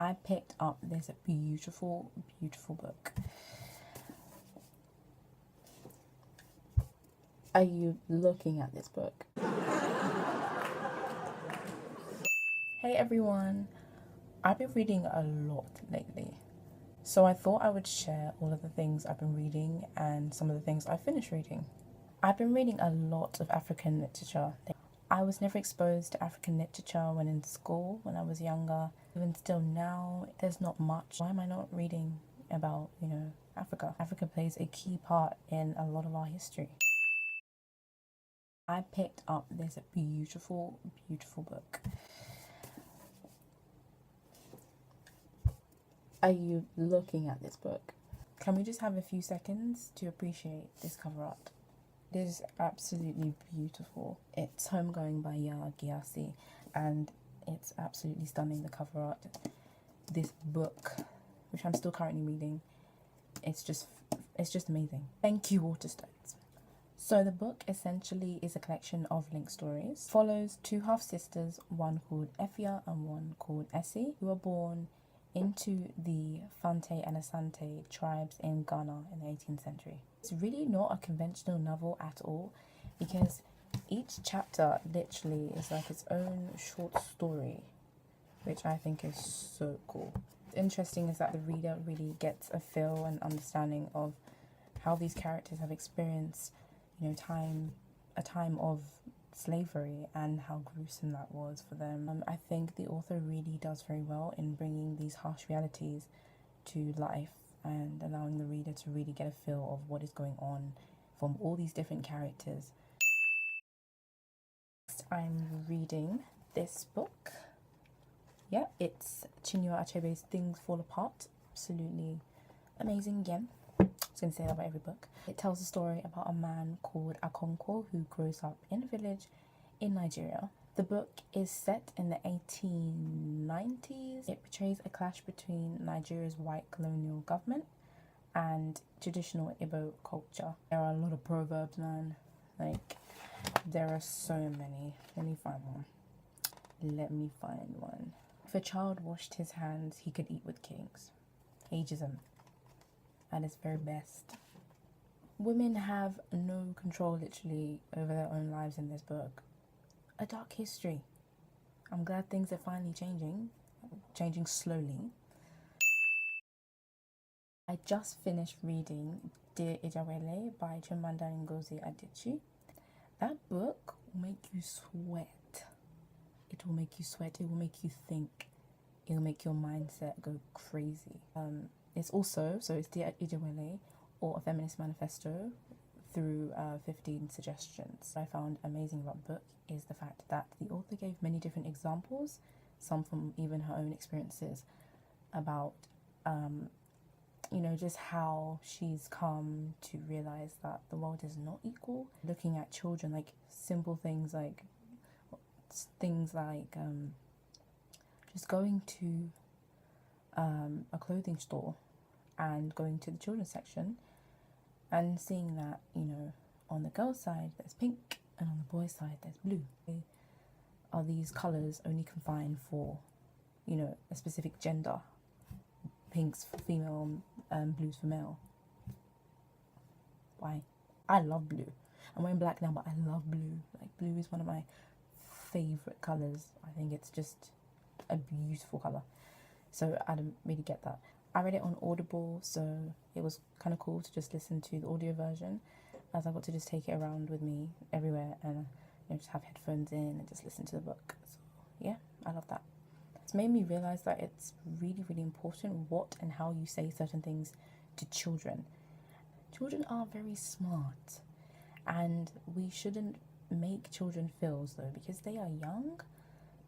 I picked up this beautiful, beautiful book. Are you looking at this book? Hey everyone, I've been reading a lot lately. So I thought I would share all of the things I've been reading and some of the things I finished reading. I've been reading a lot of African literature. I was never exposed to African literature when in school, when I was younger. Even still now, there's not much. Why am I not reading about, Africa? Africa plays a key part in a lot of our history. I picked up this beautiful, beautiful book. Are you looking at this book? Can we just have a few seconds to appreciate this cover art? It is absolutely beautiful. It's Homegoing by Yaa Gyasi, and it's absolutely stunning, the cover art. This book, which I'm still currently reading, it's just amazing. Thank you, Waterstones. So the book essentially is a collection of link stories. Follows two half-sisters, one called Efia and one called Essie, who are born into the Fante and Asante tribes in Ghana in the 18th century. It's really not a conventional novel at all, because each chapter literally is like its own short story, which I think is so cool. What's interesting is that the reader really gets a feel and understanding of how these characters have experienced, a time of slavery and how gruesome that was for them. I think the author really does very well in bringing these harsh realities to life and allowing the reader to really get a feel of what is going on from all these different characters. Next, I'm reading this book. Yeah, it's Chinua Achebe's Things Fall Apart. Absolutely amazing again. I was going to say that about every book. It tells a story about a man called Akonkwo who grows up in a village in Nigeria. The book is set in the 1890s. It portrays a clash between Nigeria's white colonial government and traditional Igbo culture. There are a lot of proverbs, man. Like, there are so many. Let me find one. If a child washed his hands, he could eat with kings. Ageism at its very best. Women have no control, literally, over their own lives in this book. A dark history. I'm glad things are finally changing slowly. I just finished reading Dear Ijawele by Chimamanda Ngozi Adichie. That book will make you sweat. It will make you sweat. It will make you think. It will make your mindset go crazy. It's Dear Ijawele, or a feminist manifesto through 15 suggestions. What I found amazing about the book is the fact that the author gave many different examples, some from even her own experiences, about just how she's come to realize that the world is not equal. Looking at children, like simple things like just going to a clothing store and going to the children's section and seeing that, on the girl's side there's pink and on the boy's side there's blue. Are these colours only confined for, a specific gender? Pink's for female, blue's for male. Why? I love blue. I'm wearing black now, but I love blue. Like, blue is one of my favourite colours. I think it's just a beautiful colour. So I don't really get that. I read it on Audible, so it was kind of cool to just listen to the audio version, as I got to just take it around with me everywhere and just have headphones in and just listen to the book. So yeah, I love that. It's made me realise that it's really, really important what and how you say certain things to children. Children are very smart, and we shouldn't make children feel as though because they are young,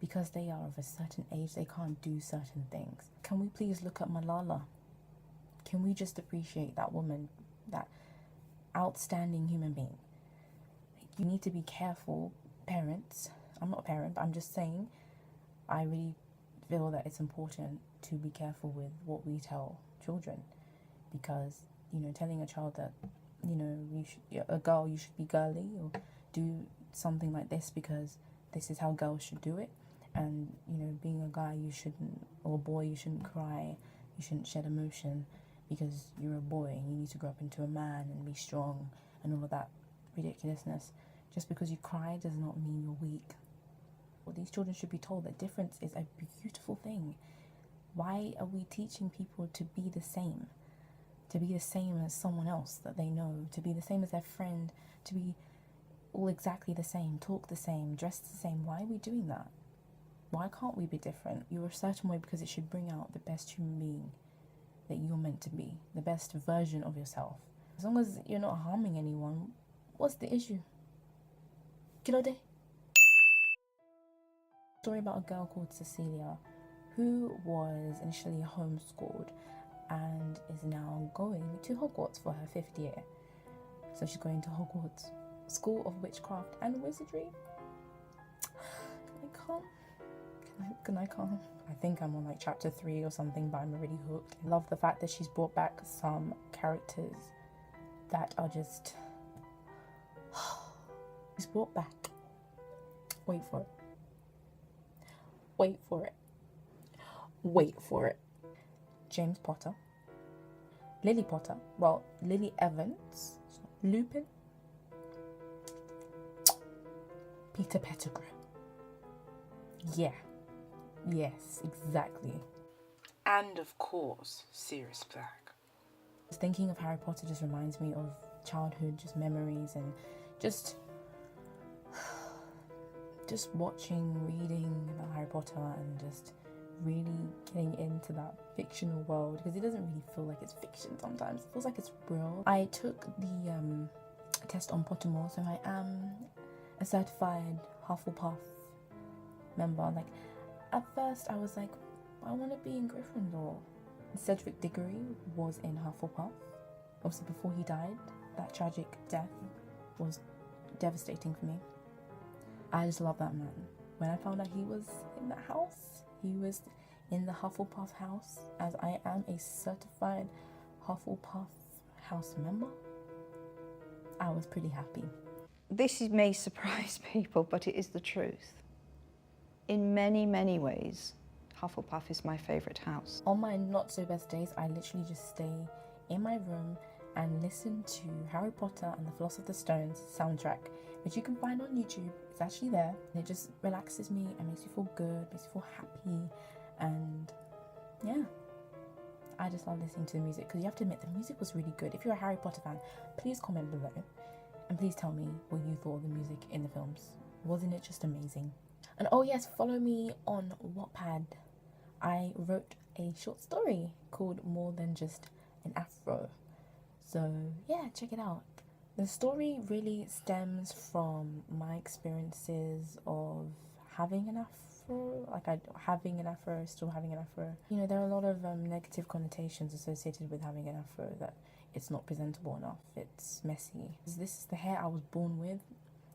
because they are of a certain age, they can't do certain things. Can we please look at Malala? Can we just appreciate that woman, that outstanding human being? You need to be careful, parents. I'm not a parent, but I'm just saying, I really feel that it's important to be careful with what we tell children, because telling a child that a girl, you should be girly, or do something like this because this is how girls should do it, and being a guy, you shouldn't or a boy, you shouldn't cry, you shouldn't shed emotion because you're a boy and you need to grow up into a man and be strong and all of that ridiculousness. Just because you cry does not mean you're weak. Well, these children should be told that difference is a beautiful thing. Why are we teaching people to be the same? To be the same as someone else that they know, to be the same as their friend, to be all exactly the same, talk the same, dress the same. Why are we doing that? Why can't we be different? You're a certain way because it should bring out the best human being that you're meant to be, the best version of yourself. As long as you're not harming anyone, what's the issue? Kilode. Story about a girl called Cecilia who was initially homeschooled and is now going to Hogwarts for her 5th year. So she's going to Hogwarts, School of Witchcraft and Wizardry. Can I come? Can I come? I think I'm on like chapter 3 or something, but I'm already hooked. I love the fact that she's brought back some characters that are just... She's brought back... Wait for it. Wait for it. Wait for it. James Potter. Lily Potter. Well, Lily Evans. Lupin. Peter Pettigrew. Yeah. Yes, exactly. And of course, Sirius Black. Thinking of Harry Potter just reminds me of childhood, just memories, and just watching, reading about Harry Potter and just really getting into that fictional world, because it doesn't really feel like it's fiction sometimes. It feels like it's real. I took the test on Pottermore, so I am a certified Hufflepuff member. Like, at first I was like, I want to be in Gryffindor. Cedric Diggory was in Hufflepuff. Obviously before he died, that tragic death was devastating for me. I just love that man. When I found out he was in that house, he was in the Hufflepuff house, as I am a certified Hufflepuff house member, I was pretty happy. This may surprise people, but it is the truth. In many, many ways, Hufflepuff is my favourite house. On my not so best days, I literally just stay in my room and listen to Harry Potter and the Philosopher's Stones soundtrack, which you can find on YouTube. It's actually there. It just relaxes me and makes me feel good, makes me feel happy, and yeah, I just love listening to the music, because you have to admit the music was really good. If you're a Harry Potter fan, please comment below and please tell me what you thought of the music in the films. Wasn't it just amazing? And oh yes, follow me on Wattpad. I wrote a short story called More Than Just an Afro. So yeah, check it out. The story really stems from my experiences of having an afro, having an afro, still having an afro. You know, there are a lot of negative connotations associated with having an afro, that it's not presentable enough, it's messy. This is the hair I was born with,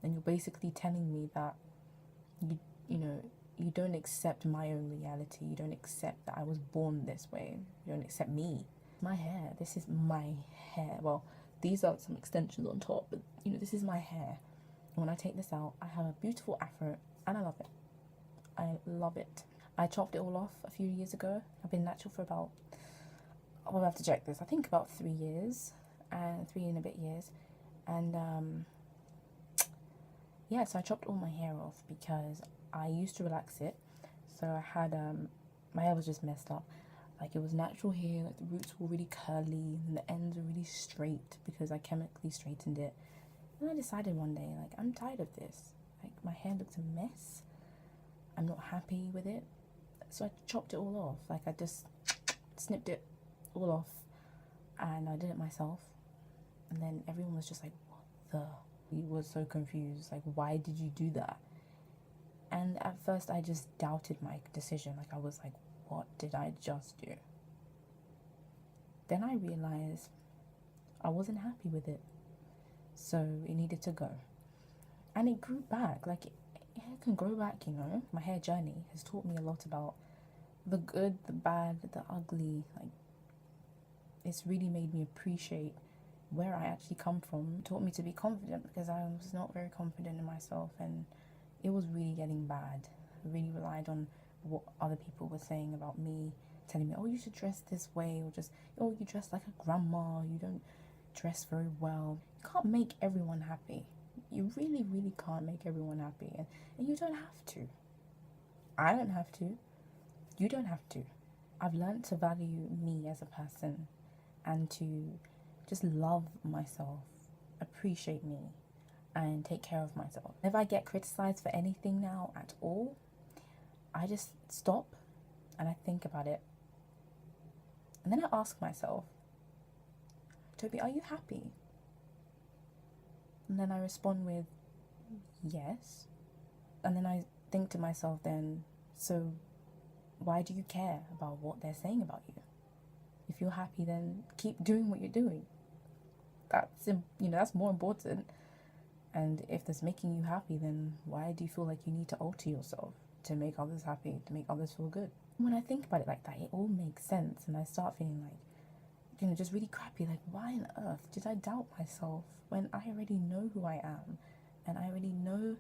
and you're basically telling me that you don't accept my own reality, you don't accept that I was born this way, you don't accept me. My hair, this is my hair. Well, these are some extensions on top, but this is my hair. And when I take this out, I have a beautiful afro, and I love it. I love it. I chopped it all off a few years ago. I've been natural for about, I'll have to check this, I think about 3 years, and 3 and a bit years. And yeah, so I chopped all my hair off because I used to relax it. So I had, my hair was just messed up. Like, it was natural hair, like the roots were really curly and the ends were really straight because I chemically straightened it. And I decided one day, like, I'm tired of this. Like, my hair looks a mess. I'm not happy with it. So I chopped it all off. Like, I just snipped it all off and I did it myself. And then everyone was just like, what the? He was so confused. Like, why did you do that? And at first I just doubted my decision. Like, I was like, what did I just do? Then I realized I wasn't happy with it. So it needed to go. And it grew back. Like, hair can grow back, My hair journey has taught me a lot about the good, the bad, the ugly. Like, it's really made me appreciate where I actually come from. It taught me to be confident, because I was not very confident in myself, and it was really getting bad. I really relied on what other people were saying about me, telling me, oh, you should dress this way, or just, oh, you dress like a grandma, you don't dress very well. You can't make everyone happy. You really, really can't make everyone happy, and you don't have to. I don't have to. You don't have to. I've learned to value me as a person and to just love myself, appreciate me, and take care of myself. If I get criticized for anything now at all, I just stop and I think about it. And then I ask myself, Toby, are you happy? And then I respond with, yes. And then I think to myself then, so why do you care about what they're saying about you? If you're happy, then keep doing what you're doing. That's more important. And if that's making you happy, then why do you feel like you need to alter yourself to make others happy, to make others feel good? When I think about it like that, it all makes sense, and I start feeling like, just really crappy. Like, why on earth did I doubt myself when I already know who I am, and I already know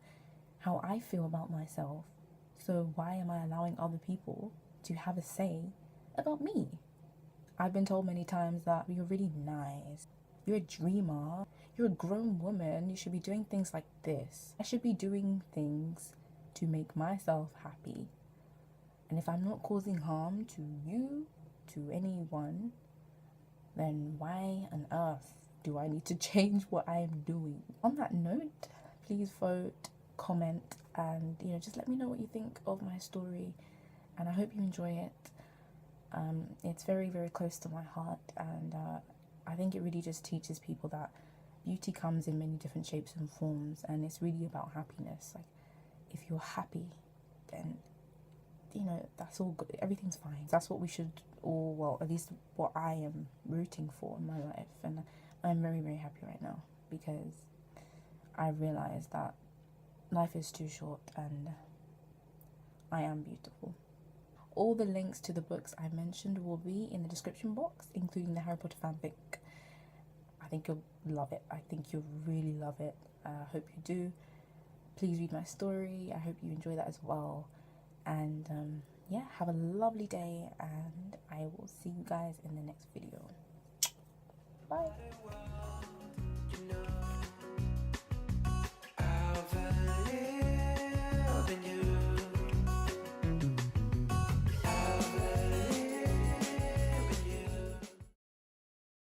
how I feel about myself? So why am I allowing other people to have a say about me? I've been told many times that you're really nice, you're a dreamer, you're a grown woman, you should be doing things like this. I should be doing things to make myself happy. And if I'm not causing harm to you, to anyone, then why on earth do I need to change what I am doing? On that note, please vote, comment, and just let me know what you think of my story, and I hope you enjoy it. It's very, very close to my heart, and I think it really just teaches people that beauty comes in many different shapes and forms, and it's really about happiness. Like, if you're happy, then that's all good, everything's fine. That's what we should all, well, at least what I am rooting for in my life, and I'm very, very happy right now because I realize that life is too short and I am beautiful. All the links to the books I mentioned will be in the description box, including the Harry Potter fanfic. I think you'll love it. I think you'll really love it. I hope you do. Please read my story. I hope you enjoy that as well. And yeah, have a lovely day, and I will see you guys in the next video. Bye.